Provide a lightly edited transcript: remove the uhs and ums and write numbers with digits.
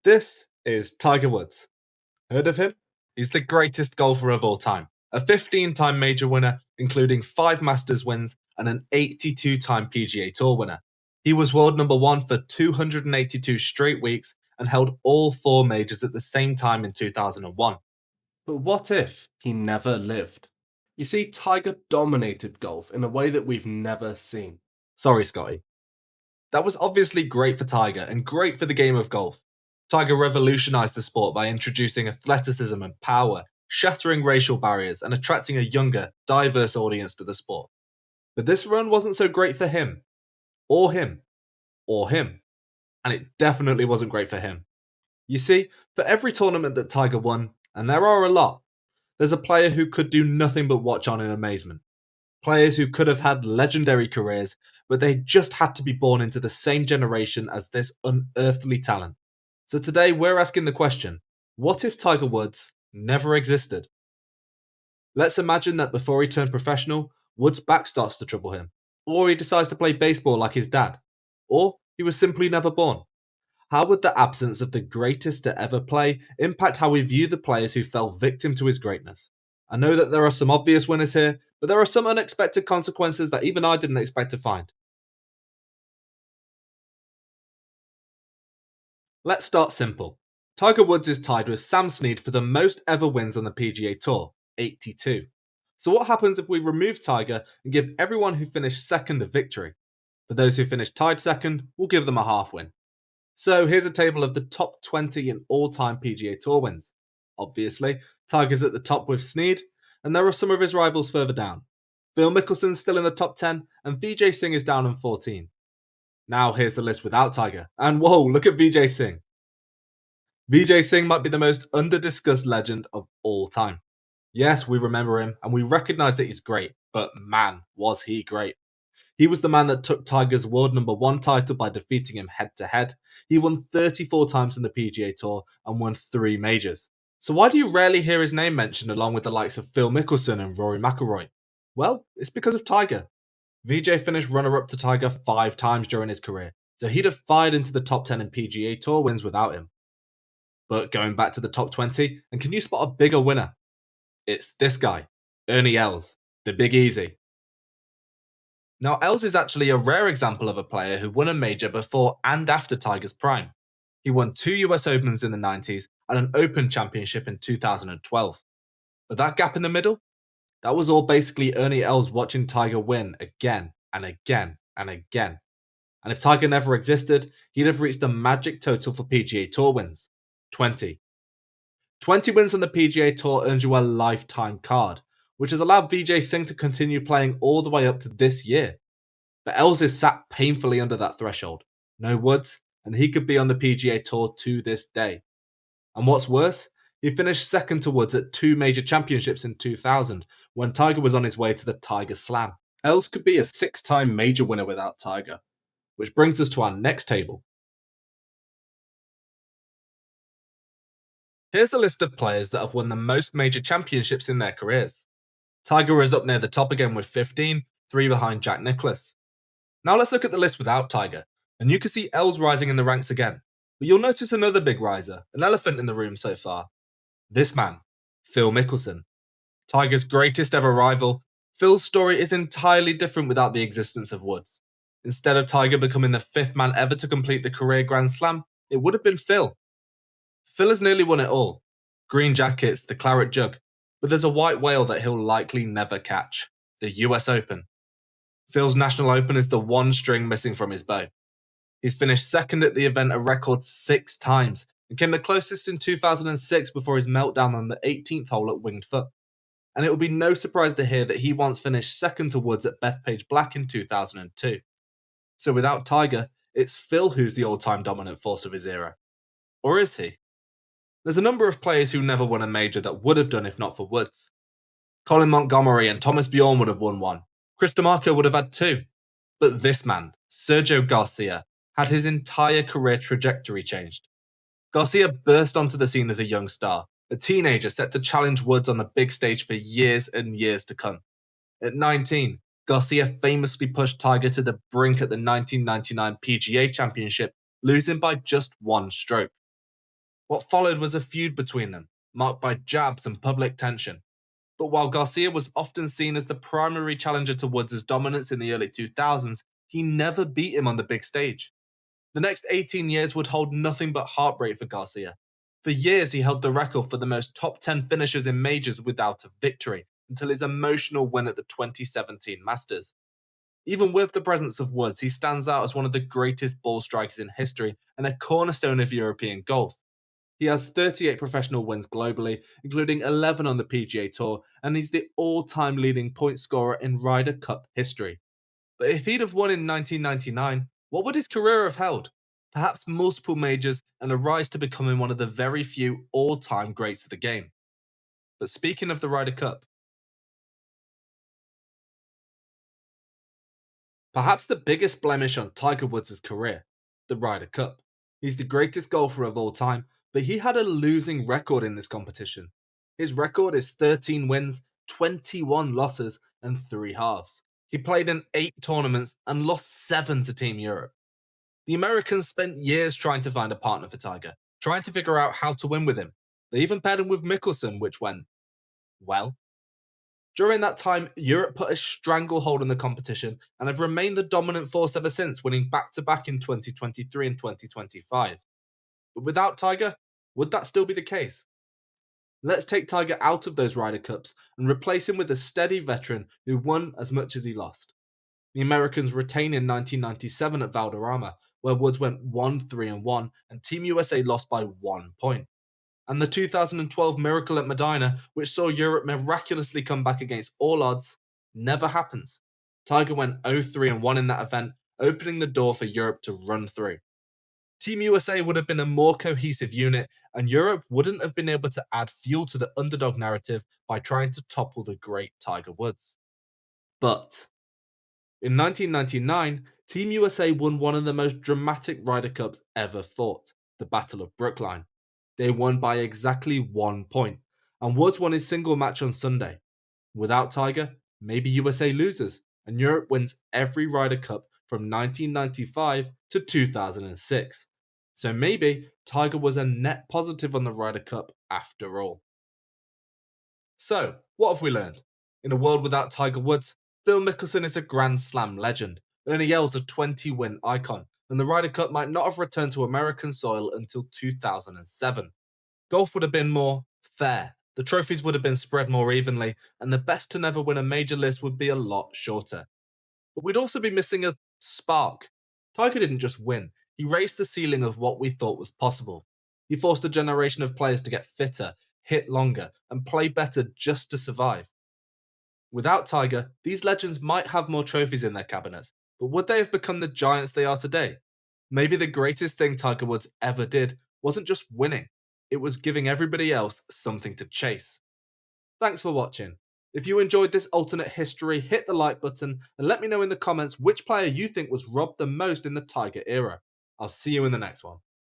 This is Tiger Woods. Heard of him? He's the greatest golfer of all time. A 15-time major winner, including 5 Masters wins and an 82-time PGA Tour winner. He was world number 1 for 282 straight weeks and held all 4 majors at the same time in 2001. But what if he never lived? You see, Tiger dominated golf in a way that we've never seen. Sorry, Scotty. That was obviously great for Tiger and great for the game of golf. Tiger revolutionized the sport by introducing athleticism and power, shattering racial barriers and attracting a younger, diverse audience to the sport. But this run wasn't so great for him. Or him. Or him. And it definitely wasn't great for him. You see, for every tournament that Tiger won, and there are a lot, there's a player who could do nothing but watch on in amazement. Players who could have had legendary careers, but they just had to be born into the same generation as this unearthly talent. So today we're asking the question, what if Tiger Woods never existed? Let's imagine that before he turned professional, Woods' back starts to trouble him, or he decides to play baseball like his dad, or he was simply never born. How would the absence of the greatest to ever play impact how we view the players who fell victim to his greatness? I know that there are some obvious winners here, but there are some unexpected consequences that even I didn't expect to find. Let's start simple. Tiger Woods is tied with Sam Snead for the most ever wins on the PGA Tour, 82. So what happens if we remove Tiger and give everyone who finished second a victory? For those who finished tied second, we'll give them a half win. So here's a table of the top 20 in all-time PGA Tour wins. Obviously, Tiger's at the top with Snead, and there are some of his rivals further down. Phil Mickelson's still in the top 10, and Vijay Singh is down on 14. Now here's the list without Tiger, and whoa, look at Vijay Singh. Vijay Singh might be the most under-discussed legend of all time. Yes, we remember him, and we recognise that he's great, but man, was he great. He was the man that took Tiger's world number 1 title by defeating him head-to-head. He won 34 times on the PGA Tour and won 3 majors. So why do you rarely hear his name mentioned along with the likes of Phil Mickelson and Rory McIlroy? Well, it's because of Tiger. Vijay finished runner-up to Tiger 5 times during his career, so he'd have fired into the top 10 in PGA Tour wins without him. But going back to the top 20, and can you spot a bigger winner? It's this guy, Ernie Els, the Big Easy. Now, Els is actually a rare example of a player who won a major before and after Tiger's prime. He won 2 US Opens in the 90s and an Open Championship in 2012. But that gap in the middle? That was all basically Ernie Els watching Tiger win again and again and again. And if Tiger never existed, he'd have reached the magic total for PGA Tour wins, 20. 20 wins on the PGA Tour earns you a lifetime card, which has allowed Vijay Singh to continue playing all the way up to this year. But Els is sat painfully under that threshold. No Woods, and he could be on the PGA Tour to this day. And what's worse, he finished second to Woods at 2 major championships in 2000, when Tiger was on his way to the Tiger Slam. Els could be a 6-time major winner without Tiger. Which brings us to our next table. Here's a list of players that have won the most major championships in their careers. Tiger is up near the top again with 15, 3 behind Jack Nicklaus. Now let's look at the list without Tiger, and you can see Els rising in the ranks again. But you'll notice another big riser, an elephant in the room so far. This man, Phil Mickelson. Tiger's greatest ever rival, Phil's story is entirely different without the existence of Woods. Instead of Tiger becoming the 5th man ever to complete the career Grand Slam, it would have been Phil. Phil has nearly won it all. Green jackets, the claret jug, but there's a white whale that he'll likely never catch, the US Open. Phil's National Open is the one string missing from his bow. He's finished second at the event a record 6 times, and came the closest in 2006 before his meltdown on the 18th hole at Winged Foot. And it will be no surprise to hear that he once finished second to Woods at Bethpage Black in 2002. So without Tiger, it's Phil who's the all-time dominant force of his era. Or is he? There's a number of players who never won a major that would have done if not for Woods. Colin Montgomerie and Thomas Bjorn would have won 1. Chris DeMarco would have had 2. But this man, Sergio Garcia, had his entire career trajectory changed. Garcia burst onto the scene as a young star, a teenager set to challenge Woods on the big stage for years and years to come. At 19, Garcia famously pushed Tiger to the brink at the 1999 PGA Championship, losing by just 1 stroke. What followed was a feud between them, marked by jabs and public tension. But while Garcia was often seen as the primary challenger to Woods' dominance in the early 2000s, he never beat him on the big stage. The next 18 years would hold nothing but heartbreak for Garcia. For years, he held the record for the most top 10 finishes in majors without a victory, until his emotional win at the 2017 Masters. Even with the presence of Woods, he stands out as one of the greatest ball strikers in history and a cornerstone of European golf. He has 38 professional wins globally, including 11 on the PGA Tour, and he's the all-time leading point scorer in Ryder Cup history. But if he'd have won in 1999, what would his career have held? Perhaps multiple majors and a rise to becoming one of the very few all-time greats of the game. But speaking of the Ryder Cup, perhaps the biggest blemish on Tiger Woods' career, the Ryder Cup. He's the greatest golfer of all time, but he had a losing record in this competition. His record is 13 wins, 21 losses, and 3 halves. He played in 8 tournaments and lost 7 to Team Europe. The Americans spent years trying to find a partner for Tiger, trying to figure out how to win with him. They even paired him with Mickelson, which went well. During that time, Europe put a stranglehold on the competition and have remained the dominant force ever since, winning back-to-back in 2023 and 2025. But without Tiger, would that still be the case? Let's take Tiger out of those Ryder Cups and replace him with a steady veteran who won as much as he lost. The Americans retain in 1997 at Valderrama, where Woods went 1-3-1 and Team USA lost by 1 point. And the 2012 miracle at Medina, which saw Europe miraculously come back against all odds, never happens. Tiger went 0-3-1 in that event, opening the door for Europe to run through. Team USA would have been a more cohesive unit, and Europe wouldn't have been able to add fuel to the underdog narrative by trying to topple the great Tiger Woods. But in 1999, Team USA won one of the most dramatic Ryder Cups ever fought, the Battle of Brookline. They won by exactly 1 point, and Woods won his single match on Sunday. Without Tiger, maybe USA loses, and Europe wins every Ryder Cup from 1995 to 2006. So maybe Tiger was a net positive on the Ryder Cup after all. So, what have we learned? In a world without Tiger Woods, Phil Mickelson is a Grand Slam legend, Ernie is a 20-win icon, and the Ryder Cup might not have returned to American soil until 2007. Golf would have been more fair, the trophies would have been spread more evenly, and the best to never win a major list would be a lot shorter. But we'd also be missing a spark. Tiger didn't just win, he raised the ceiling of what we thought was possible. He forced a generation of players to get fitter, hit longer, and play better just to survive. Without Tiger, these legends might have more trophies in their cabinets, but would they have become the giants they are today? Maybe the greatest thing Tiger Woods ever did wasn't just winning, it was giving everybody else something to chase. Thanks for watching. If you enjoyed this alternate history, hit the like button and let me know in the comments which player you think was robbed the most in the Tiger era. I'll see you in the next one.